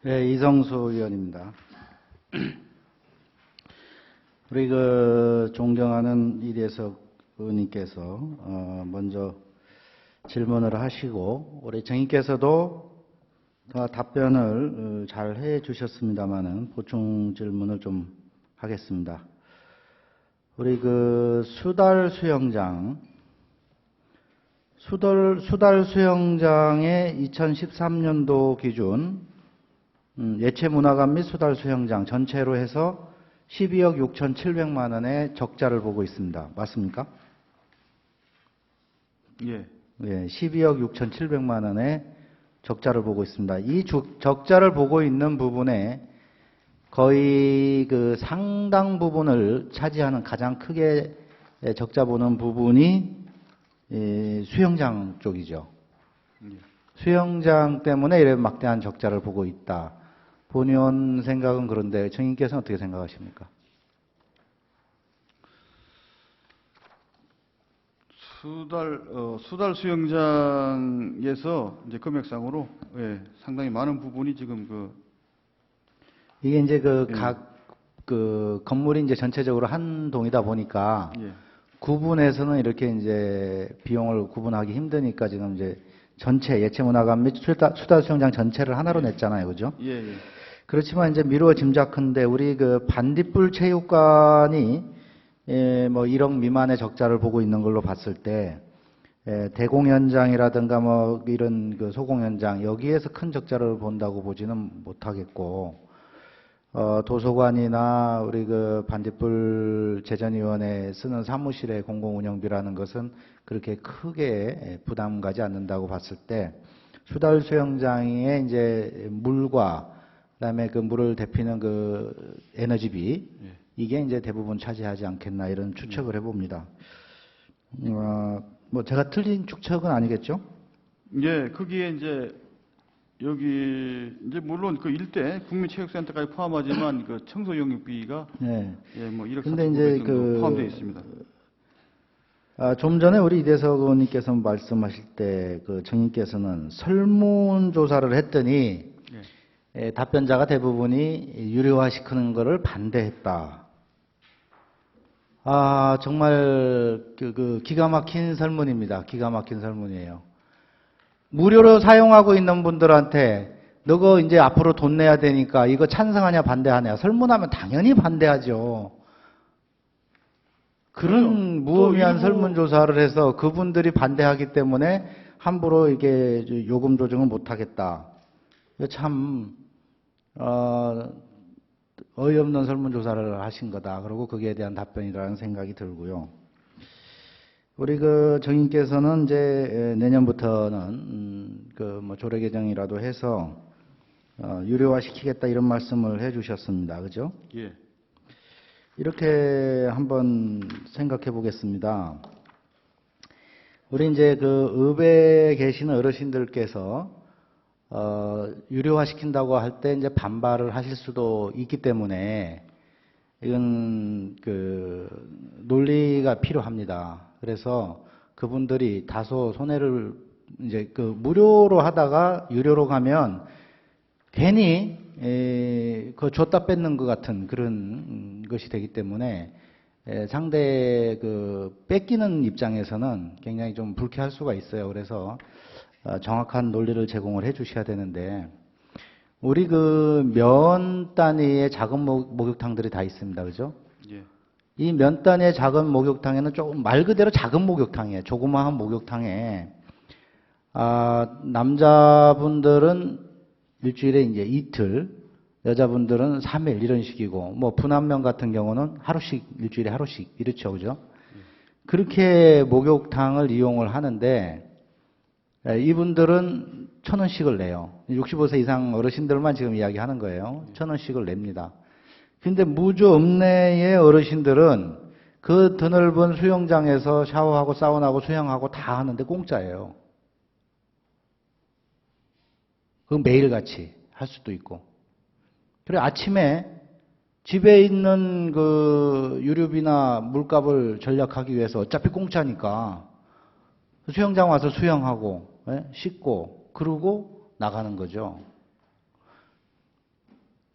네, 이성수 의원입니다. 우리 존경하는 이대석 의원님께서 먼저 질문을 하시고 우리 정의께서도 답변을 잘 해주셨습니다만은 보충 질문을 좀 하겠습니다. 우리 수달 수영장의 2013년도 기준 예체문화관 및 수달 수영장 전체로 해서 12억 6,700만 원의 적자를 보고 있습니다. 맞습니까? 예. 예, 12억 6,700만 원의 적자를 보고 있습니다. 이 적자를 보고 있는 부분에 거의 상당 부분을 차지하는 가장 크게 적자 보는 부분이 수영장 쪽이죠. 예. 수영장 때문에 이런 막대한 적자를 보고 있다. 본의원 생각은 그런데 정인께서는 어떻게 생각하십니까? 수달 수영장에서 이제 금액상으로 상당히 많은 부분이 지금 이게 이제 각 건물이 이제 전체적으로 한 동이다 보니까 구분해서는 이렇게 이제 비용을 구분하기 힘드니까 지금 이제 전체 예체문화관 및 수달 수영장 전체를 하나로 냈잖아요, 그죠? 예. 그렇지만 이제 미루어 짐작컨대 우리 반딧불 체육관이 뭐 1억 미만의 적자를 보고 있는 걸로 봤을 때 대공연장이라든가 뭐 이런 소공연장 여기에서 큰 적자를 본다고 보지는 못하겠고 도서관이나 우리 반딧불 재전위원회 쓰는 사무실의 공공운영비라는 것은 그렇게 크게 부담 가지 않는다고 봤을 때 수달 수영장의 이제 물과 그다음에 물을 데피는 에너지비 이게 이제 대부분 차지하지 않겠나 이런 추측을 해봅니다. 뭐 제가 틀린 추측은 아니겠죠? 예, 거기에 이제 여기 이제 물론 그 일대 국민체육센터까지 포함하지만 청소 용역비가 뭐 1억 4,900 정도 포함되어 있습니다. 좀 전에 우리 이대석 의원님께서 말씀하실 때 정인께서는 설문조사를 했더니 답변자가 대부분이 유료화시키는 것을 반대했다. 정말 기가 막힌 설문입니다. 기가 막힌 설문이에요. 무료로 사용하고 있는 분들한테 너거 이제 앞으로 돈 내야 되니까 이거 찬성하냐 반대하냐 설문하면 당연히 반대하죠. 그런 무의미한 설문조사를 해서 그분들이 반대하기 때문에 함부로 이게 요금 조정은 못하겠다. 이거 참 어이없는 설문조사를 하신 거다. 그리고 거기에 대한 답변이라는 생각이 들고요. 우리 정인께서는 이제 내년부터는 뭐 조례 개정이라도 해서 유료화 시키겠다 이런 말씀을 해주셨습니다. 그죠? 예. 이렇게 한번 생각해 보겠습니다. 우리 이제 읍에 계시는 어르신들께서 유료화 시킨다고 할 때 이제 반발을 하실 수도 있기 때문에 이건 논리가 필요합니다. 그래서 그분들이 다소 손해를 이제 무료로 하다가 유료로 가면 괜히 줬다 뺏는 것 같은 그런 것이 되기 때문에 상대 뺏기는 입장에서는 굉장히 좀 불쾌할 수가 있어요. 그래서 정확한 논리를 제공을 해 주셔야 되는데 우리 면 단위의 작은 목욕탕들이 다 있습니다. 그죠? 예. 이 면 단위의 작은 목욕탕에는 조금 말 그대로 작은 목욕탕이에요. 조그마한 목욕탕에 남자분들은 일주일에 이제 이틀, 여자분들은 3일 이런 식이고 뭐 분한면 같은 경우는 하루씩 일주일에 하루씩 이렇죠. 그죠? 그렇게 목욕탕을 이용을 하는데 이분들은 1,000원씩을 내요. 65세 이상 어르신들만 지금 이야기하는 거예요. 1,000원씩을 냅니다. 근데 무주 읍내의 어르신들은 그 드넓은 수영장에서 샤워하고 사우나하고 수영하고 다 하는데 공짜예요. 그건 매일같이 할 수도 있고. 그리고 아침에 집에 있는 유류비나 물값을 절약하기 위해서 어차피 공짜니까 수영장 와서 수영하고 씻고 그러고 나가는 거죠.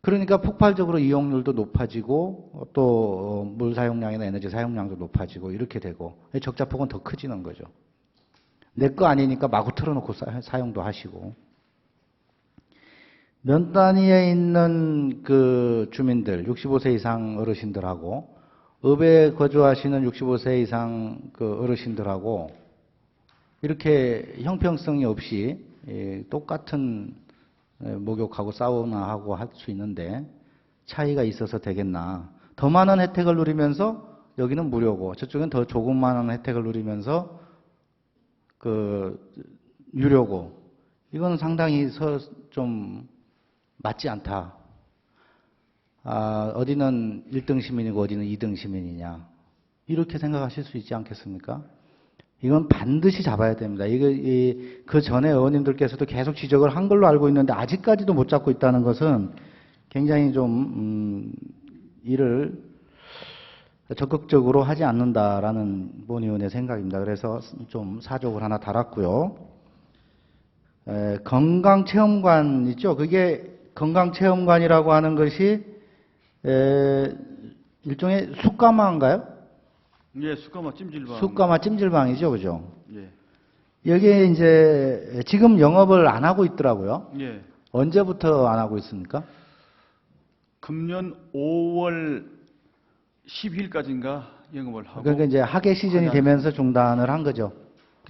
그러니까 폭발적으로 이용률도 높아지고 또 물 사용량이나 에너지 사용량도 높아지고 이렇게 되고 적자폭은 더 커지는 거죠. 내 거 아니니까 마구 틀어놓고 사용도 하시고. 면 단위에 있는 그 주민들, 65세 이상 어르신들하고 읍에 거주하시는 65세 이상 그 어르신들하고 이렇게 형평성이 없이 똑같은 목욕하고 사우나하고 할 수 있는데 차이가 있어서 되겠나. 더 많은 혜택을 누리면서 여기는 무료고 저쪽은 더 조금만 혜택을 누리면서 그 유료고 이건 상당히 좀 맞지 않다. 어디는 1등 시민이고 어디는 2등 시민이냐. 이렇게 생각하실 수 있지 않겠습니까? 이건 반드시 잡아야 됩니다. 그 전에 의원님들께서도 계속 지적을 한 걸로 알고 있는데 아직까지도 못 잡고 있다는 것은 굉장히 좀, 일을 적극적으로 하지 않는다라는 본 의원의 생각입니다. 그래서 좀 사족을 하나 달았고요. 건강체험관 있죠? 그게 건강체험관이라고 하는 것이 일종의 숯가마인가요? 예, 숯가마 찜질방. 숯가마 찜질방이죠, 그죠? 예. 여기에 이제 지금 영업을 안 하고 있더라고요. 예. 언제부터 안 하고 있습니까? 금년 5월 10일까지인가 영업을 하고. 그러니까 이제 하계 시즌이 되면서 중단을 한 거죠.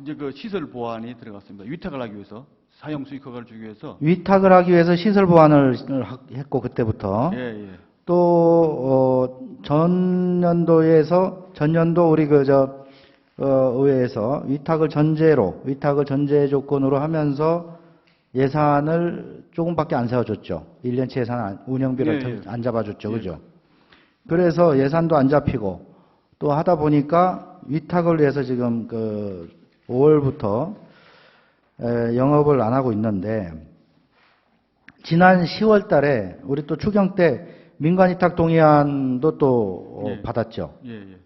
이제 그 시설 보완이 들어갔습니다. 위탁을 하기 위해서 사용 수익 허가를 주기 위해서. 위탁을 하기 위해서 시설 보완을 했고 그때부터. 예, 예. 또 전년도 우리 의회에서 위탁을 전제 조건으로 하면서 예산을 조금밖에 안 세워줬죠. 1년치 예산 운영비를 안 잡아줬죠, 그죠? 그래서 예산도 안 잡히고 또 하다 보니까 위탁을 위해서 지금 5월부터 영업을 안 하고 있는데 지난 10월 달에 우리 또 추경 때 민간위탁 동의안도 또 받았죠. 예, 예.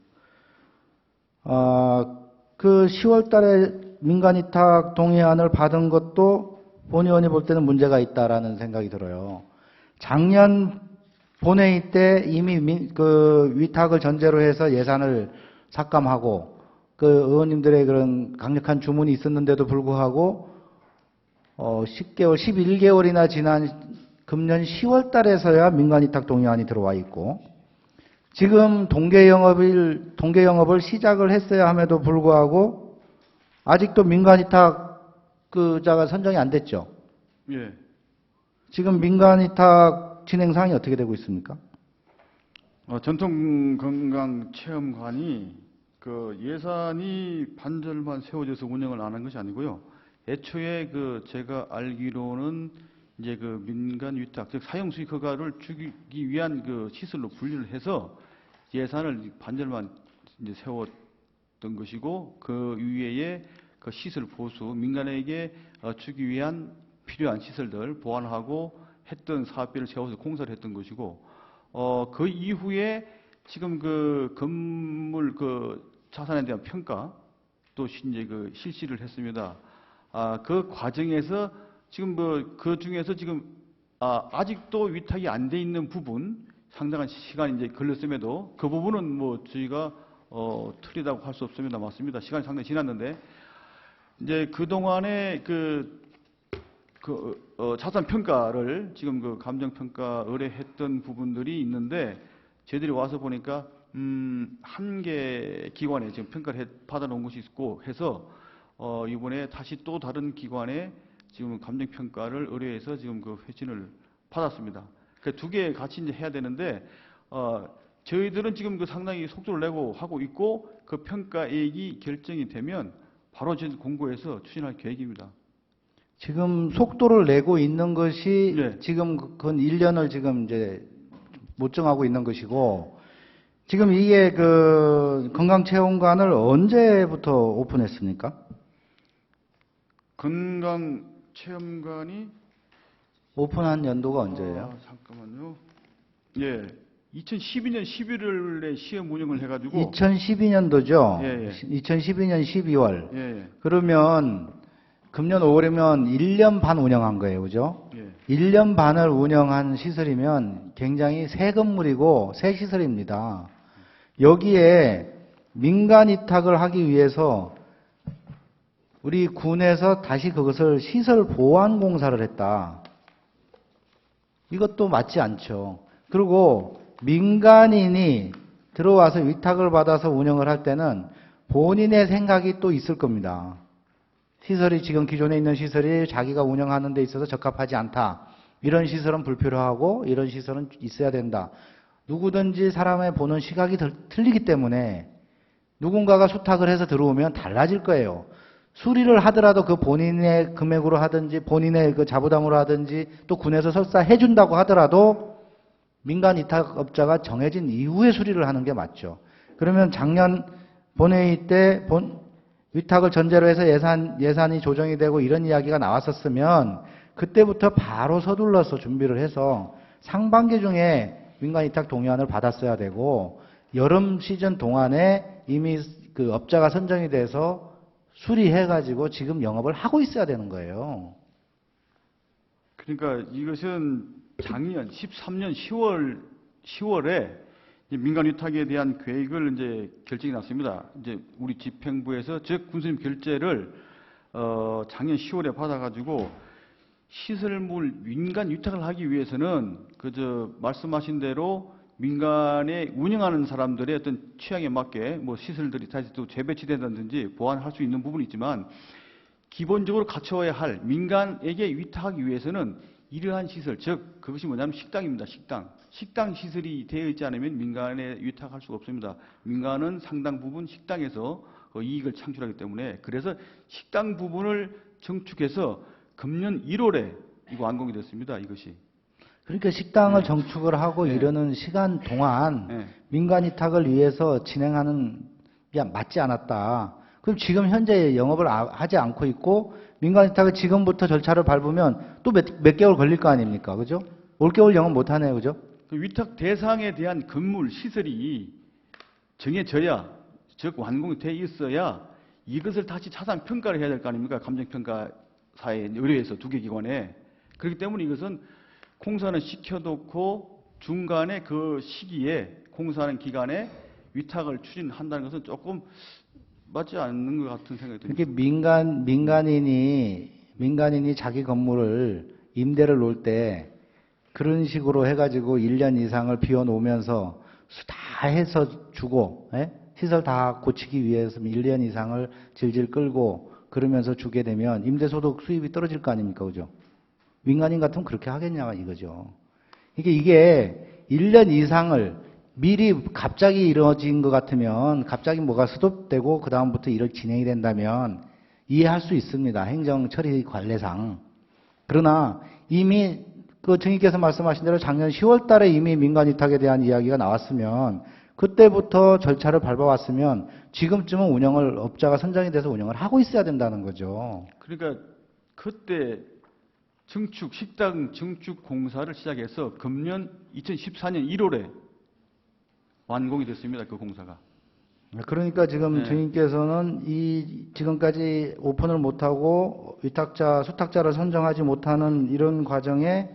그 10월 달에 민간위탁 동의안을 받은 것도 본 의원이 볼 때는 문제가 있다라는 생각이 들어요. 작년 본회의 때 이미 그 위탁을 전제로 해서 예산을 삭감하고 그 의원님들의 그런 강력한 주문이 있었는데도 불구하고 10개월, 11개월이나 지난 금년 10월 달에서야 민간위탁 동의안이 들어와 있고 지금 동계 영업을 시작을 했어야 함에도 불구하고 아직도 민간위탁 자가 선정이 안 됐죠. 예. 지금 민간위탁 진행 사항이 어떻게 되고 있습니까? 전통건강체험관이 그 예산이 반절만 세워져서 운영을 안 한 것이 아니고요. 애초에 제가 알기로는 이제 민간 위탁, 즉 사용 수익 허가를 주기 위한 시설로 분류를 해서 예산을 반절만 이제 세웠던 것이고 그 이외에 그 시설 보수, 민간에게 주기 위한 필요한 시설들 보완하고 했던 사업비를 세워서 공사를 했던 것이고 그 이후에 지금 건물 자산에 대한 평가 또 이제 실시를 했습니다. 그 과정에서 지금 그 중에서 지금 아직도 위탁이 안 돼 있는 부분 상당한 시간이 이제 걸렸음에도 그 부분은 저희가 틀리다고 할 수 없습니다. 맞습니다. 시간이 상당히 지났는데 이제 그 동안에 자산 평가를 지금 감정 평가 의뢰했던 부분들이 있는데 저희들이 와서 보니까 한 개 기관에 지금 평가를 받아놓은 것이 있고 해서 이번에 다시 또 다른 기관에 지금 감정 평가를 의뢰해서 지금 회신을 받았습니다. 그 두 개 같이 이제 해야 되는데 저희들은 지금 상당히 속도를 내고 하고 있고 그 평가액이 결정이 되면 바로 저희 공고해서 추진할 계획입니다. 지금 속도를 내고 있는 것이 네. 지금 건 1년을 지금 이제 못 정하고 있는 것이고 지금 이게 건강체험관을 언제부터 오픈했습니까? 건강체험관이 오픈한 연도가 언제예요? 잠깐만요. 예. 2012년 11월에 시험 운영을 해가지고 2012년도죠. 예, 예. 2012년 12월. 예, 예. 그러면 금년 5월이면 1년 반 운영한 거예요. 그죠? 예. 1년 반을 운영한 시설이면 굉장히 새 건물이고 새 시설입니다. 여기에 민간 위탁을 하기 위해서 우리 군에서 다시 그것을 시설 보완 공사를 했다. 이것도 맞지 않죠. 그리고 민간인이 들어와서 위탁을 받아서 운영을 할 때는 본인의 생각이 또 있을 겁니다. 시설이 지금 기존에 있는 시설이 자기가 운영하는 데 있어서 적합하지 않다. 이런 시설은 불필요하고 이런 시설은 있어야 된다. 누구든지 사람의 보는 시각이 틀리기 때문에 누군가가 수탁을 해서 들어오면 달라질 거예요. 수리를 하더라도 그 본인의 금액으로 하든지 본인의 그 자부담으로 하든지 또 군에서 설사 해준다고 하더라도 민간 위탁업자가 정해진 이후에 수리를 하는 게 맞죠. 그러면 작년 본회의 때 위탁을 전제로 해서 예산이 조정이 되고 이런 이야기가 나왔었으면 그때부터 바로 서둘러서 준비를 해서 상반기 중에 민간 위탁 동의안을 받았어야 되고 여름 시즌 동안에 이미 그 업자가 선정이 돼서 수리해가지고 지금 영업을 하고 있어야 되는 거예요. 그러니까 이것은 작년 13년 10월에 민간 위탁에 대한 계획을 이제 결정이 났습니다. 이제 우리 집행부에서 즉 군수님 결재를 작년 10월에 받아가지고 시설물 민간 위탁을 하기 위해서는 그저 말씀하신 대로 민간에 운영하는 사람들의 어떤 취향에 맞게 뭐 시설들이 다시 또 재배치된다든지 보완할 수 있는 부분이 있지만 기본적으로 갖춰야 할 민간에게 위탁하기 위해서는 이러한 시설, 즉 그것이 뭐냐면 식당입니다. 식당 시설이 되어 있지 않으면 민간에 위탁할 수가 없습니다. 민간은 상당 부분 식당에서 이익을 창출하기 때문에 그래서 식당 부분을 정축해서 금년 1월에 이거 완공이 됐습니다. 이것이. 그러니까 식당을 네. 정축을 하고 네. 이러는 시간 동안 네. 민간 위탁을 위해서 진행하는 게 맞지 않았다. 그럼 지금 현재 영업을 하지 않고 있고 민간 위탁을 지금부터 절차를 밟으면 또 몇 개월 걸릴 거 아닙니까? 그죠? 올겨울 영업 못 하네요. 그죠? 그 위탁 대상에 대한 건물 시설이 정해져야 즉 완공이 돼 있어야 이것을 다시 차상 평가를 해야 될 거 아닙니까? 감정평가사에 의뢰해서 두 개 기관에. 그렇기 때문에 이것은 공사는 시켜놓고 중간에 그 시기에 공사하는 기간에 위탁을 추진한다는 것은 조금 맞지 않는 것 같은 생각이 듭니다. 이렇게 민간인이 자기 건물을 임대를 놓을 때 그런 식으로 해가지고 1년 이상을 비워놓으면서 다 해서 주고, 예? 시설 다 고치기 위해서 1년 이상을 질질 끌고 그러면서 주게 되면 임대소득 수입이 떨어질 거 아닙니까? 그죠? 민간인 같으면 그렇게 하겠냐 이거죠. 이게 1년 이상을 미리 갑자기 이루어진 것 같으면 갑자기 뭐가 스톱되고 그 다음부터 이렇게 진행이 된다면 이해할 수 있습니다. 행정 처리 관례상. 그러나 이미 그 증인께서 말씀하신 대로 작년 10월 달에 이미 민간 위탁에 대한 이야기가 나왔으면 그때부터 절차를 밟아왔으면 지금쯤은 업자가 선정이 돼서 운영을 하고 있어야 된다는 거죠. 그러니까 그때 식당 증축 공사를 시작해서 금년 2014년 1월에 완공이 됐습니다. 그 공사가. 그러니까 지금 네. 증인께서는 지금까지 오픈을 못하고 수탁자를 선정하지 못하는 이런 과정에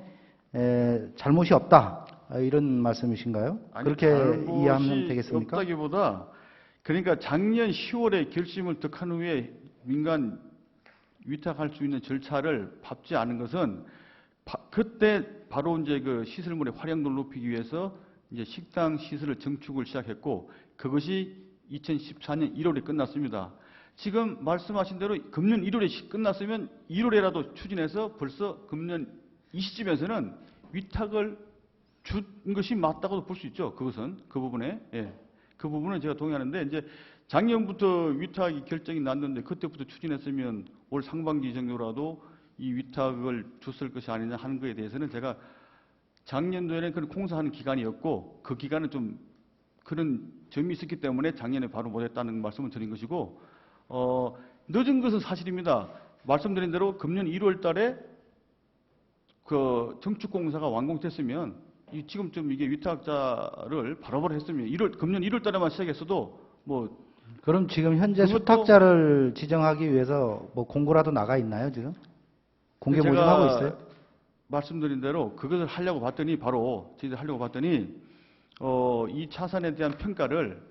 잘못이 없다. 이런 말씀이신가요? 아니, 그렇게 이해하면 되겠습니까? 없다기보다 그러니까 작년 10월에 결심을 득한 후에 민간 위탁할 수 있는 절차를 밟지 않은 것은 그때 바로 이제 그 시설물의 활용도를 높이기 위해서 이제 식당 시설을 증축을 시작했고 그것이 2014년 1월에 끝났습니다. 지금 말씀하신 대로 금년 1월에 끝났으면 1월에라도 추진해서 벌써 금년 이 시점에서는 위탁을 준 것이 맞다고도 볼 수 있죠. 그것은 그 부분에 그 부분은 제가 동의하는데 이제 작년부터 위탁이 결정이 났는데 그때부터 추진했으면 올 상반기 정도라도 이 위탁을 줬을 것이 아니냐 하는 것에 대해서는 제가 작년도에는 그런 공사하는 기간이었고 그 기간은 좀 그런 점이 있었기 때문에 작년에 바로 못했다는 말씀을 드린 것이고 늦은 것은 사실입니다. 말씀드린 대로 금년 1월 달에 그 정축 공사가 완공됐으면 지금쯤 이게 위탁자를 바로바로 했으면 금년 1월 달에만 시작했어도 뭐 그럼 지금 현재 그것도- 수탁자를 지정하기 위해서 뭐 공고라도 나가 있나요, 지금? 공개 제가 모집하고 있어요? 말씀드린 대로 그것을 하려고 봤더니 바로 저희들 하려고 봤더니 이 차산에 대한 평가를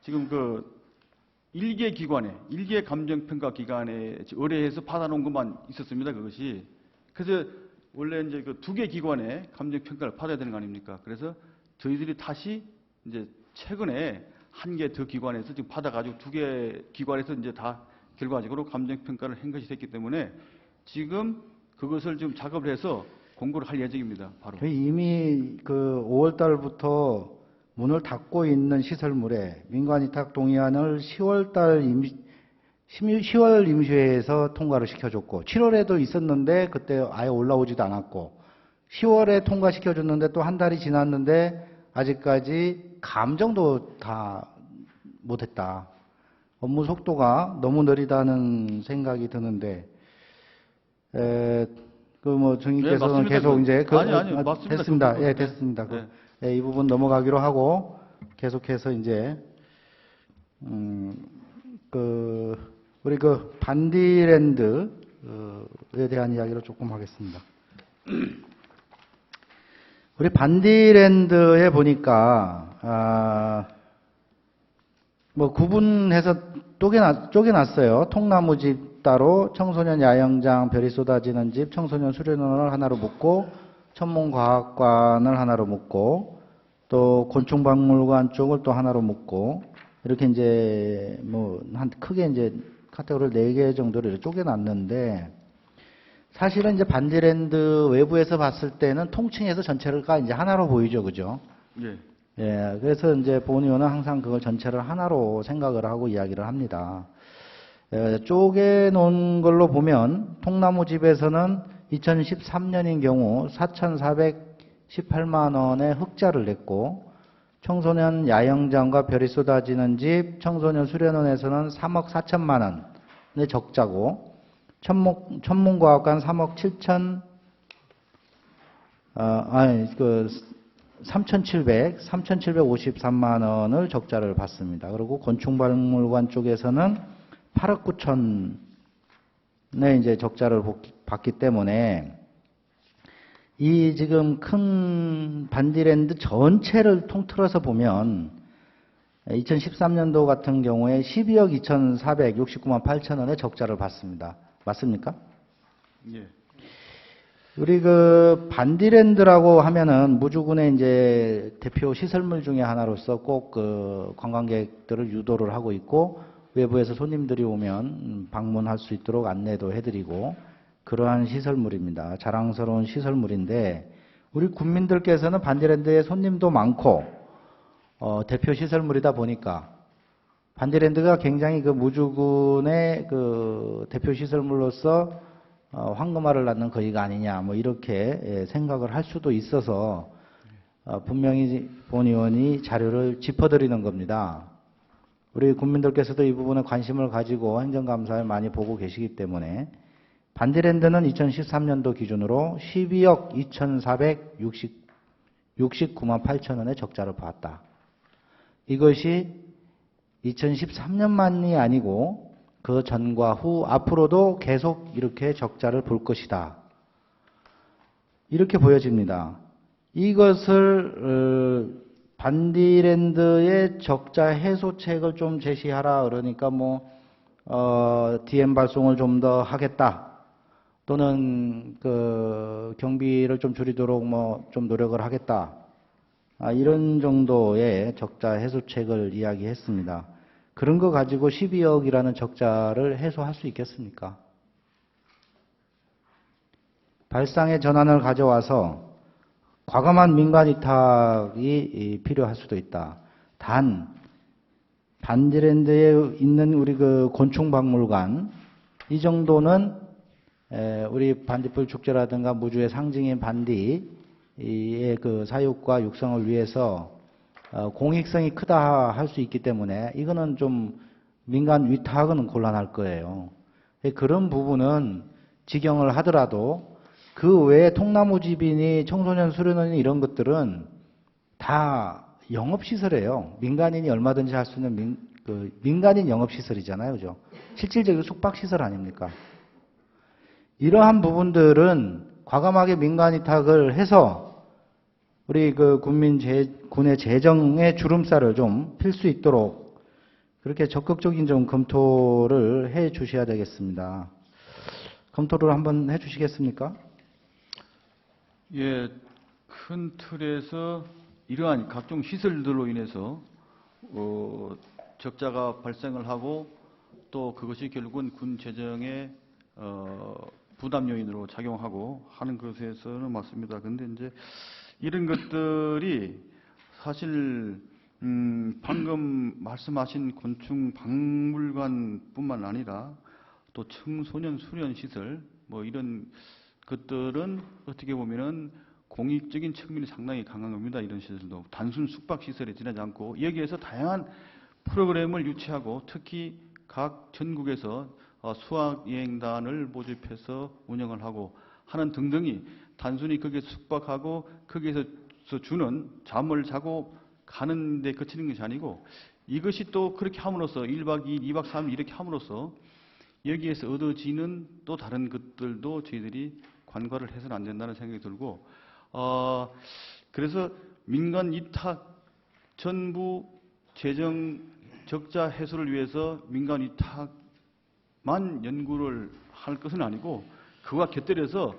지금 그 일개 기관에 일개 감정평가 기관에 의뢰해서 받아놓은 것만 있었습니다. 그것이 그래서 원래 이제 그 두 개 기관에 감정평가를 받아야 되는 거 아닙니까? 그래서 저희들이 다시 이제 최근에 한 개 더 기관에서 지금 받아가지고 두 개 기관에서 이제 다 결과적으로 감정평가를 한 것이 됐기 때문에 지금 그것을 좀 작업을 해서 공고를 할 예정입니다. 바로. 이미 그 5월 달부터 문을 닫고 있는 시설물에 민간위탁 동의안을 10월 임시회에서 통과를 시켜줬고 7월에도 있었는데 그때 아예 올라오지도 않았고 10월에 통과시켜줬는데 또 한 달이 지났는데 아직까지 감정도 다 못했다. 업무 속도가 너무 느리다는 생각이 드는데 그 뭐 정의께서는 맞습니다. 계속 이제 아니, 맞습니다. 됐습니다. 그 예, 부분. 됐습니다. 네. 이 부분 넘어가기로 하고 계속해서 이제 우리 그 반디랜드에 대한 이야기를 조금 하겠습니다. 우리 반디랜드에 보니까 뭐 구분해서 쪼개놨어요. 통나무집 따로, 청소년 야영장, 별이 쏟아지는 집, 청소년 수련원을 하나로 묶고, 천문과학관을 하나로 묶고, 또 곤충박물관 쪽을 또 하나로 묶고, 이렇게 이제 뭐 한 크게 이제 카테고리를 4개 정도를 쪼개놨는데, 사실은 이제 반디랜드 외부에서 봤을 때는 통칭해서 전체가 이제 하나로 보이죠, 그죠? 예. 예, 그래서 이제 본 의원은 항상 그걸 전체를 하나로 생각을 하고 이야기를 합니다. 쪼개놓은 걸로 보면 통나무집에서는 2013년인 경우 4,418만 원의 흑자를 냈고 청소년 야영장과 별이 쏟아지는 집, 청소년 수련원에서는 3억 4천만 원의 적자고 천문과학관 3억 7천 3,753만 원을 적자를 봤습니다. 그리고 곤충박물관 쪽에서는 8억 9천의 이제 적자를 봤기 때문에 이 지금 큰 반디랜드 전체를 통틀어서 보면 2013년도 같은 경우에 12억 2,469만 8천 원의 적자를 봤습니다. 맞습니까? 예. 우리 그 반디랜드라고 하면은 무주군의 이제 대표 시설물 중에 하나로서 꼭 그 관광객들을 유도를 하고 있고 외부에서 손님들이 오면 방문할 수 있도록 안내도 해드리고 그러한 시설물입니다. 자랑스러운 시설물인데 우리 국민들께서는 반디랜드에 손님도 많고 대표 시설물이다 보니까 반디랜드가 굉장히 그 무주군의 그 대표 시설물로서 황금알을 낳는 거위가 아니냐 뭐 이렇게 생각을 할 수도 있어서 분명히 본 의원이 자료를 짚어드리는 겁니다. 우리 국민들께서도 이 부분에 관심을 가지고 행정감사를 많이 보고 계시기 때문에 반디랜드는 2013년도 기준으로 12억 2,469만 8천 원의 적자를 봤다. 이것이 2013년만이 아니고 그 전과 후 앞으로도 계속 이렇게 적자를 볼 것이다. 이렇게 보여집니다. 이것을 반디랜드의 적자 해소책을 좀 제시하라 그러니까 뭐 DM 발송을 좀 더 하겠다. 또는 그 경비를 좀 줄이도록 뭐 좀 노력을 하겠다. 이런 정도의 적자 해소책을 이야기했습니다. 그런 거 가지고 12억이라는 적자를 해소할 수 있겠습니까? 발상의 전환을 가져와서 과감한 민간 위탁이 필요할 수도 있다. 단 반디랜드에 있는 우리 그 곤충박물관 이 정도는 우리 반딧불 축제라든가 무주의 상징인 반디의 그 사육과 육성을 위해서 공익성이 크다 할 수 있기 때문에 이거는 좀 민간 위탁은 곤란할 거예요. 그런 부분은 직영을 하더라도 그 외에 통나무집이니 청소년 수련원이니 이런 것들은 다 영업시설이에요. 민간인이 얼마든지 할 수 있는 그 민간인 영업시설이잖아요. 그죠? 실질적인 숙박시설 아닙니까? 이러한 부분들은 과감하게 민간 위탁을 해서 우리 그 군의 재정에 주름살을 좀 필 수 있도록 그렇게 적극적인 좀 검토를 해 주셔야 되겠습니다. 검토를 한번 해 주시겠습니까? 예, 큰 틀에서 이러한 각종 시설들로 인해서 적자가 발생을 하고 또 그것이 결국은 군 재정에 부담 요인으로 작용하고 하는 것에서는 맞습니다. 근데 이제 이런 것들이 사실 방금 말씀하신 곤충 박물관뿐만 아니라 또 청소년 수련 시설 뭐 이런 것들은 어떻게 보면은 공익적인 측면이 상당히 강한 겁니다. 이런 시설도 단순 숙박 시설에 지나지 않고 여기에서 다양한 프로그램을 유치하고 특히 각 전국에서 수학여행단을 모집해서 운영을 하고 하는 등등이 단순히 거기에 숙박하고 거기에서 주는 잠을 자고 가는 데 그치는 것이 아니고 이것이 또 그렇게 함으로써 1박 2일, 2박 3일 이렇게 함으로써 여기에서 얻어지는 또 다른 것들도 저희들이 관과를 해서는 안 된다는 생각이 들고 그래서 민간 위탁 전부 재정 적자 해소를 위해서 민간 위탁만 연구를 할 것은 아니고 그와 곁들여서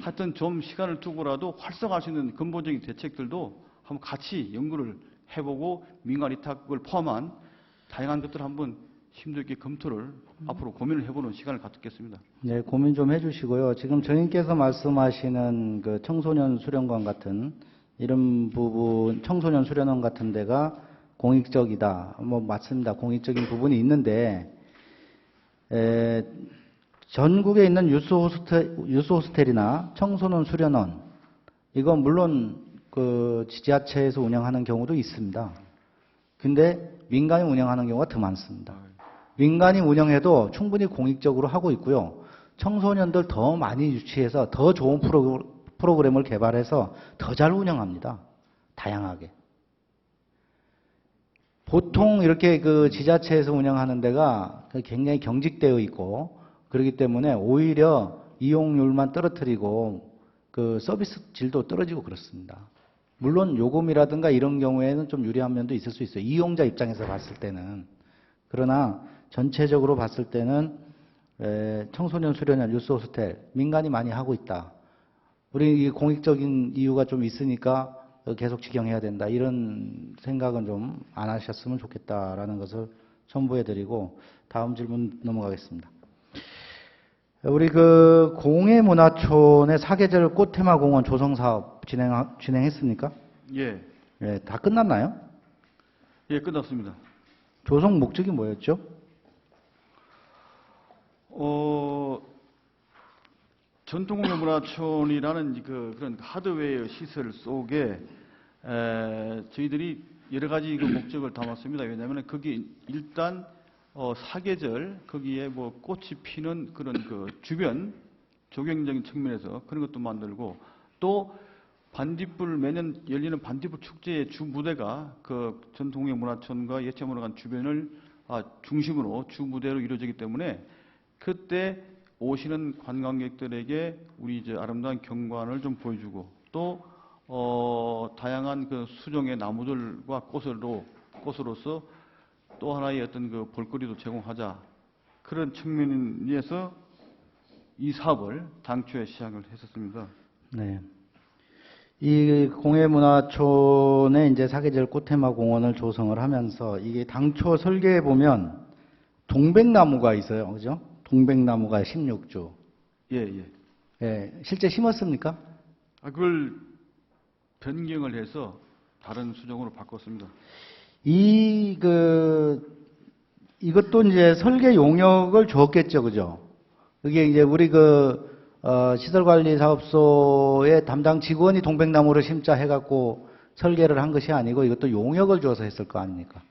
하여튼 좀 시간을 두고라도 활성화할 수 있는 근본적인 대책들도 한번 같이 연구를 해보고 민간 위탁을 포함한 다양한 것들을 한번 심도 있게 검토를 앞으로 고민을 해보는 시간을 갖겠습니다. 네, 고민 좀 해주시고요. 지금 저님께서 말씀하시는 그 청소년 수련관 같은 이런 부분, 청소년 수련원 같은 데가 공익적이다. 뭐 맞습니다. 공익적인 부분이 있는데 전국에 있는 유스 호스텔이나 청소년 수련원 이건 물론 그 지자체에서 운영하는 경우도 있습니다. 근데 민간이 운영하는 경우가 더 많습니다. 민간이 운영해도 충분히 공익적으로 하고 있고요. 청소년들 더 많이 유치해서 더 좋은 프로그램을 개발해서 더 잘 운영합니다. 다양하게. 보통 이렇게 그 지자체에서 운영하는 데가 굉장히 경직되어 있고 그렇기 때문에 오히려 이용률만 떨어뜨리고 그 서비스 질도 떨어지고 그렇습니다. 물론 요금이라든가 이런 경우에는 좀 유리한 면도 있을 수 있어요. 이용자 입장에서 봤을 때는. 그러나 전체적으로 봤을 때는 청소년 수련원, 유스 호스텔 민간이 많이 하고 있다. 우리 공익적인 이유가 좀 있으니까 계속 직영해야 된다. 이런 생각은 좀 안 하셨으면 좋겠다라는 것을 첨부해드리고 다음 질문 넘어가겠습니다. 우리 그 공해문화촌의 사계절 꽃테마공원 조성 사업 진행했습니까? 예, 예, 다 끝났나요? 예, 끝났습니다. 조성 목적이 뭐였죠? 전통문화촌이라는 그런 하드웨어 시설 속에 저희들이 여러 가지 그 목적을 담았습니다. 왜냐하면 거기 일단 사계절 거기에 뭐 꽃이 피는 그런 그 주변 조경적인 측면에서 그런 것도 만들고 또 반딧불 매년 열리는 반딧불 축제의 주 무대가 그 전통문화촌과 예체문화관 주변을 중심으로 주 무대로 이루어지기 때문에 그때 오시는 관광객들에게 우리 이제 아름다운 경관을 좀 보여주고 또 다양한 그 수종의 나무들과 꽃으로서 또 하나의 어떤 그 볼거리도 제공하자 그런 측면에서 이 사업을 당초에 시작을 했었습니다. 네. 이 공해문화촌에 이제 사계절 꽃테마 공원을 조성을 하면서 이게 당초 설계해 보면 동백나무가 있어요. 그죠? 동백나무가 16주. 예, 예. 예, 실제 심었습니까? 그걸 변경을 해서 다른 수종으로 바꿨습니다. 이것도 이제 설계 용역을 줬겠죠. 그죠? 그게 이제 우리 시설관리사업소의 담당 직원이 동백나무를 심자 해갖고 설계를 한 것이 아니고 이것도 용역을 줘서 했을 거 아닙니까?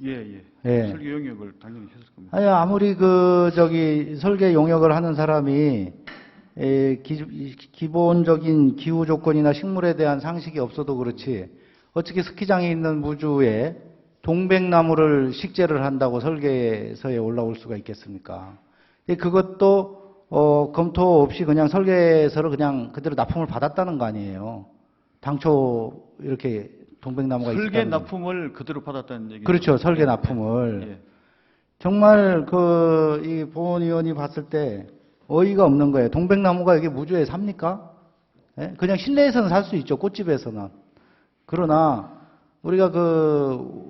예, 예. 예. 설계 용역을 당연히 했을 겁니다. 아니, 아무리 설계 용역을 하는 사람이 기본적인 기후 조건이나 식물에 대한 상식이 없어도 그렇지 어떻게 스키장에 있는 무주에 동백나무를 식재를 한다고 설계서에 올라올 수가 있겠습니까? 그것도 검토 없이 그냥 설계서를 그냥 그대로 납품을 받았다는 거 아니에요. 당초 이렇게 동백나무가 설계 있었다는 거. 납품을 그대로 받았다는 얘기죠. 그렇죠. 설계 예, 납품을. 예, 정말 이 보원 의원이 봤을 때 어이가 없는 거예요. 동백나무가 이게 무주에 삽니까? 예? 그냥 실내에서는 살 수 있죠. 꽃집에서는. 그러나 우리가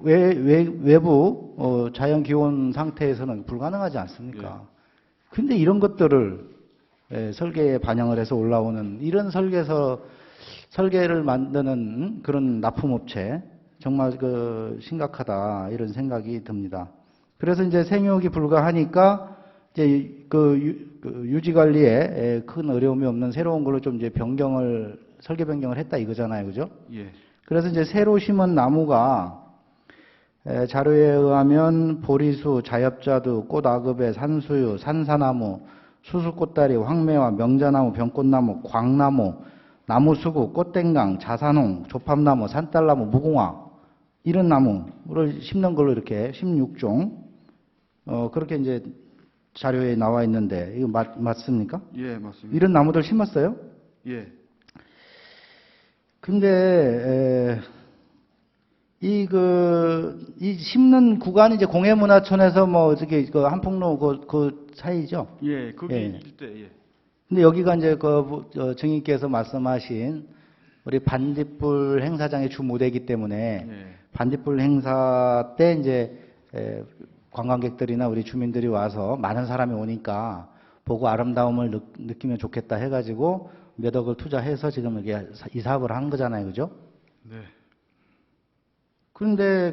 외부 자연 기온 상태에서는 불가능하지 않습니까? 근데 이런 것들을 설계에 반영을 해서 올라오는 이런 설계를 만드는 그런 납품업체 정말 심각하다 이런 생각이 듭니다. 그래서 이제 생육이 불가하니까 이제 유지 관리에 큰 어려움이 없는 새로운 걸로 좀 이제 설계 변경을 했다 이거잖아요, 그죠? 예. 그래서 이제 새로 심은 나무가 자료에 의하면 보리수, 자엽자두, 꽃아급에, 산수유, 산사나무, 수수꽃다리, 황매화, 명자나무, 병꽃나무, 광나무, 나무수국, 꽃땡강, 자산홍, 조팝나무, 산딸나무, 무궁화 이런 나무를 심는 걸로 이렇게 16종 그렇게 이제 자료에 나와 있는데 이거 맞습니까? 예, 맞습니다. 이런 나무들 심었어요? 예. 근데 이 심는 구간이 이제 공예문화촌에서 뭐 저기 한풍로 그 사이죠. 예, 거기 예. 일대, 예. 근데 여기가 이제 증인께서 말씀하신 우리 반딧불 행사장의 주 무대이기 때문에 예. 반딧불 행사 때 이제 관광객들이나 우리 주민들이 와서 많은 사람이 오니까 보고 아름다움을 느끼면 좋겠다 해가지고 몇 억을 투자해서 지금 이게 이 사업을 한 거잖아요, 그죠? 네. 그런데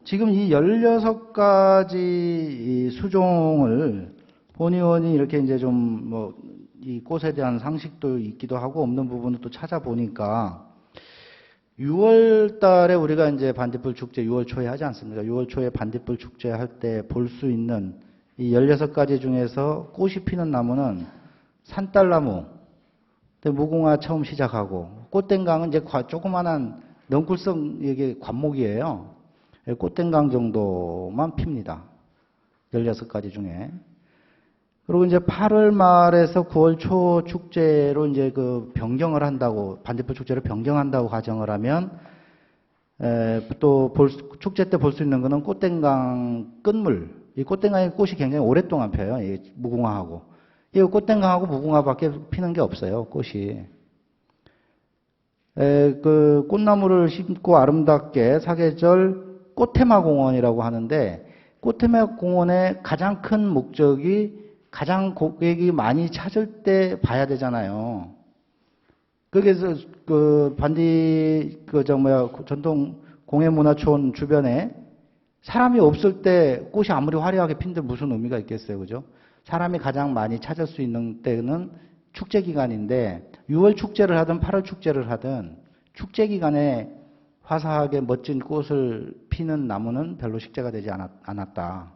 지금 이 16가지 이 수종을 본 의원이 이렇게 이제 좀 이 꽃에 대한 상식도 있기도 하고 없는 부분을 또 찾아보니까 6월 달에 우리가 이제 반딧불 축제 6월 초에 하지 않습니까? 6월 초에 반딧불 축제 할 때 볼 수 있는 이 16가지 중에서 꽃이 피는 나무는 산딸나무, 무궁화 처음 시작하고 꽃땡강은 이제 조그만한 넝쿨성 이게 관목이에요. 꽃땡강 정도만 핍니다. 16가지 중에. 그리고 이제 8월 말에서 9월 초 축제로 이제 변경을 한다고, 반딧불 축제를 변경한다고 가정을 하면, 또 축제 때 볼 수 있는 거는 꽃땡강 끝물. 이 꽃땡강의 꽃이 굉장히 오랫동안 펴요. 이 무궁화하고. 이 꽃땡강하고 무궁화밖에 피는 게 없어요, 꽃이. 꽃나무를 심고 아름답게 사계절 꽃테마공원이라고 하는데, 꽃테마공원의 가장 큰 목적이 가장 고객이 많이 찾을 때 봐야 되잖아요. 거기서 전통 공예문화촌 주변에 사람이 없을 때 꽃이 아무리 화려하게 핀들 무슨 의미가 있겠어요, 그죠? 사람이 가장 많이 찾을 수 있는 때는 축제 기간인데 6월 축제를 하든 8월 축제를 하든 축제 기간에 화사하게 멋진 꽃을 피는 나무는 별로 식재가 되지 않았다.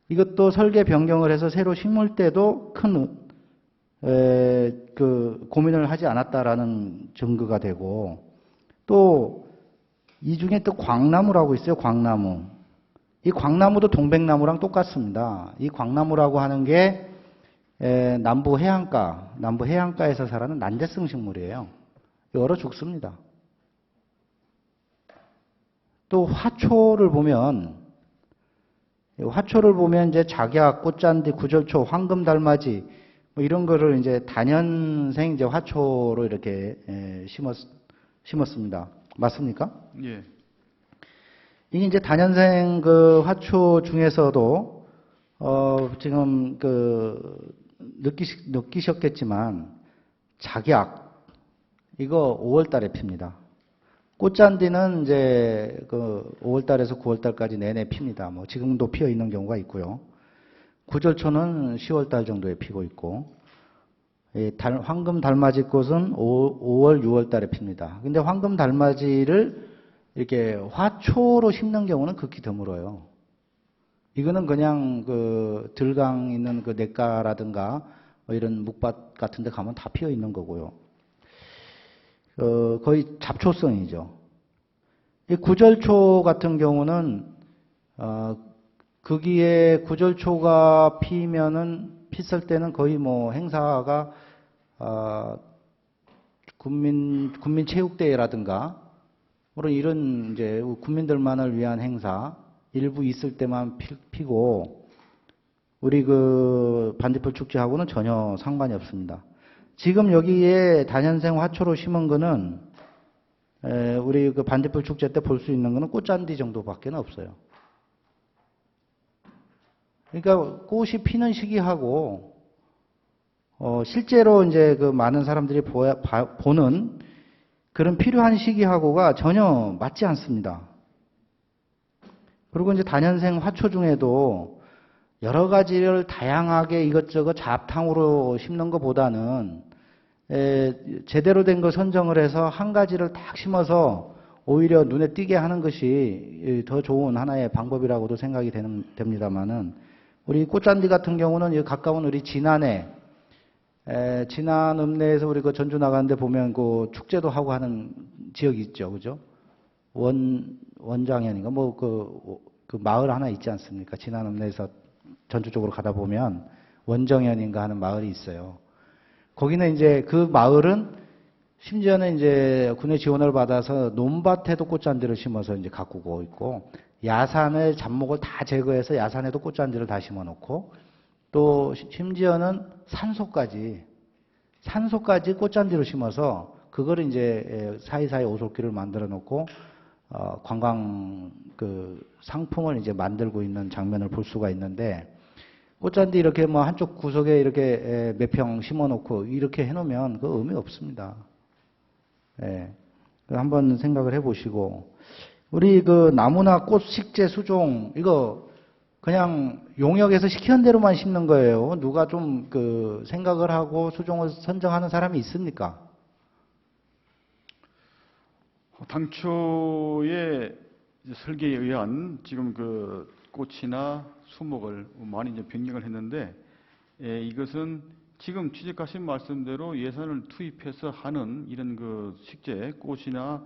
이것도 설계 변경을 해서 새로 심을 때도 큰 고민을 하지 않았다라는 증거가 되고 또 이 중에 또 광나무라고 있어요. 광나무. 이 광나무도 동백나무랑 똑같습니다. 이 광나무라고 하는 게 남부 해안가에서 자라는 난대성 식물이에요. 얼어 죽습니다. 또 화초를 보면 이제 작약, 꽃잔디, 구절초, 황금달맞이 뭐 이런 거를 이제 단연생 이제 화초로 이렇게 심었습니다. 맞습니까? 예. 이게 이제 단연생 화초 중에서도 지금 느끼셨겠지만 작약 이거 5월 달에 핍니다. 꽃잔디는 이제 5월 달에서 9월 달까지 내내 핍니다. 뭐 지금도 피어 있는 경우가 있고요. 구절초는 10월 달 정도에 피고 있고 황금 달맞이 꽃은 5월, 6월 달에 핍니다. 근데 황금 달맞이를 이렇게 화초로 심는 경우는 극히 드물어요. 이거는 그냥 들강 있는 냇가라든가 뭐 이런 묵밭 같은 데 가면 다 피어 있는 거고요. 거의 잡초성이죠. 이 구절초 같은 경우는 거기에 구절초가 피면은 피쓸 때는 거의 뭐 행사가 국민체육대회라든가 그런 이런 이제 국민들만을 위한 행사 일부 있을 때만 피고 우리 그 반딧불 축제하고는 전혀 상관이 없습니다. 지금 여기에 다년생 화초로 심은 거는 우리 그 반딧불 축제 때 볼 수 있는 거는 꽃잔디 정도밖에 없어요. 그러니까 꽃이 피는 시기하고 실제로 이제 그 많은 사람들이 보는 그런 필요한 시기하고가 전혀 맞지 않습니다. 그리고 이제 다년생 화초 중에도 여러 가지를 다양하게 이것저것 잡탕으로 심는 것보다는 제대로 된 거 선정을 해서 한 가지를 딱 심어서 오히려 눈에 띄게 하는 것이 더 좋은 하나의 방법이라고도 생각이 됩니다만은 우리 꽃잔디 같은 경우는 가까운 우리 진안에 진안 읍내에서 우리 그 전주 나가는데 보면 그 축제도 하고 하는 지역이 있죠, 그죠? 원장현인가 뭐 그 마을 하나 있지 않습니까? 진안 읍내에서 전주 쪽으로 가다 보면 원정현인가 하는 마을이 있어요. 거기는 이제 그 마을은 심지어는 이제 군의 지원을 받아서 논밭에도 꽃잔디를 심어서 이제 가꾸고 있고 야산의 잡목을 다 제거해서 야산에도 꽃잔디를 다 심어 놓고 또 심지어는 산소까지 꽃잔디를 심어서 그거를 이제 사이사이 오솔길을 만들어 놓고 관광 그 상품을 이제 만들고 있는 장면을 볼 수가 있는데 꽃잔디 이렇게 뭐 한쪽 구석에 이렇게 몇 평 심어 놓고 이렇게 해 놓으면 그 의미 없습니다. 예. 한번 생각을 해 보시고 우리 그 나무나 꽃 식재 수종 이거 그냥 용역에서 시키는 대로만 심는 거예요. 누가 좀 그 생각을 하고 수종을 선정하는 사람이 있습니까? 당초에 설계에 의한 지금 그 꽃이나 수목을 많이 이제 변경을 했는데 이것은 지금 취재하신 말씀대로 예산을 투입해서 하는 이런 그 식재, 꽃이나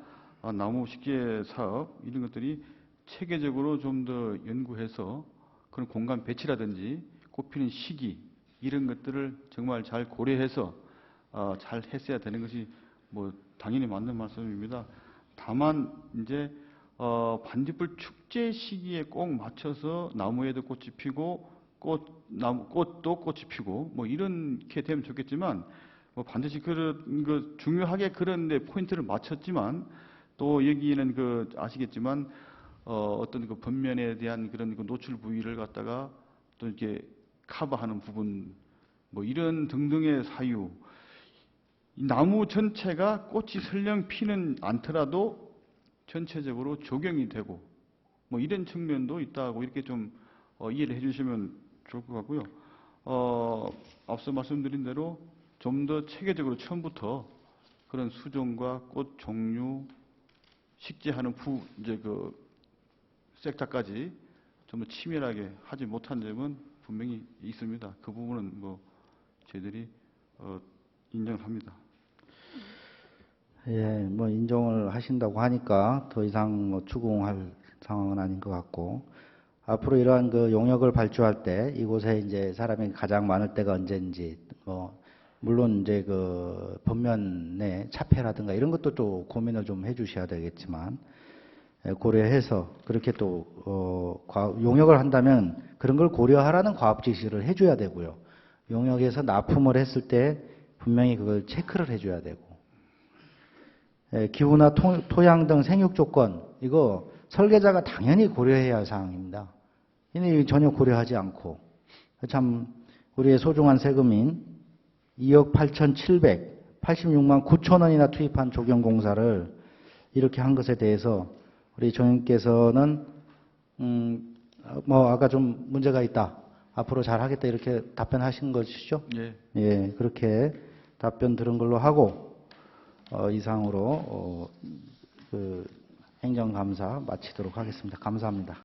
나무 식재 사업 이런 것들이 체계적으로 좀 더 연구해서 그런 공간 배치라든지 꽃 피는 시기 이런 것들을 정말 잘 고려해서 잘 했어야 되는 것이 뭐 당연히 맞는 말씀입니다. 다만 이제 반딧불 축제 시기에 꼭 맞춰서 나무에도 꽃이 피고 꽃도 꽃이 피고 뭐 이렇게 되면 좋겠지만 뭐 반드시 그런 그 중요하게 그런데 포인트를 맞췄지만 또 여기에는 그 아시겠지만 어떤 그 번면에 대한 그런 그 노출 부위를 갖다가 또 이렇게 커버하는 부분 뭐 이런 등등의 사유 이 나무 전체가 꽃이 설령 피는 않더라도 전체적으로 조경이 되고 뭐 이런 측면도 있다고 이렇게 좀 이해를 해주시면 좋을 것 같고요. 앞서 말씀드린 대로 좀 더 체계적으로 처음부터 그런 수종과 꽃 종류, 식재하는 이제 그 섹터까지 좀 더 치밀하게 하지 못한 점은 분명히 있습니다. 그 부분은 뭐 저희들이 인정을 합니다. 예, 뭐 인정을 하신다고 하니까 더 이상 뭐 추궁할 상황은 아닌 것 같고 앞으로 이러한 그 용역을 발주할 때 이곳에 이제 사람이 가장 많을 때가 언제인지 뭐 물론 이제 그 번면의 차폐라든가 이런 것도 또 고민을 좀 해주셔야 되겠지만 고려해서 그렇게 또 용역을 한다면 그런 걸 고려하라는 과업 지시를 해줘야 되고요. 용역에서 납품을 했을 때 분명히 그걸 체크를 해줘야 되고 기후나 토양 등 생육 조건 이거 설계자가 당연히 고려해야 할 사항입니다. 이는 전혀 고려하지 않고 참 우리의 소중한 세금인 2억 8,786만 9천 원이나 투입한 조경공사를 이렇게 한 것에 대해서 우리 정님께서는 뭐 아까 좀 문제가 있다. 앞으로 잘하겠다 이렇게 답변하신 것이죠? 예. 예, 그렇게 답변 들은 걸로 하고 이상으로 그 행정감사 마치도록 하겠습니다. 감사합니다.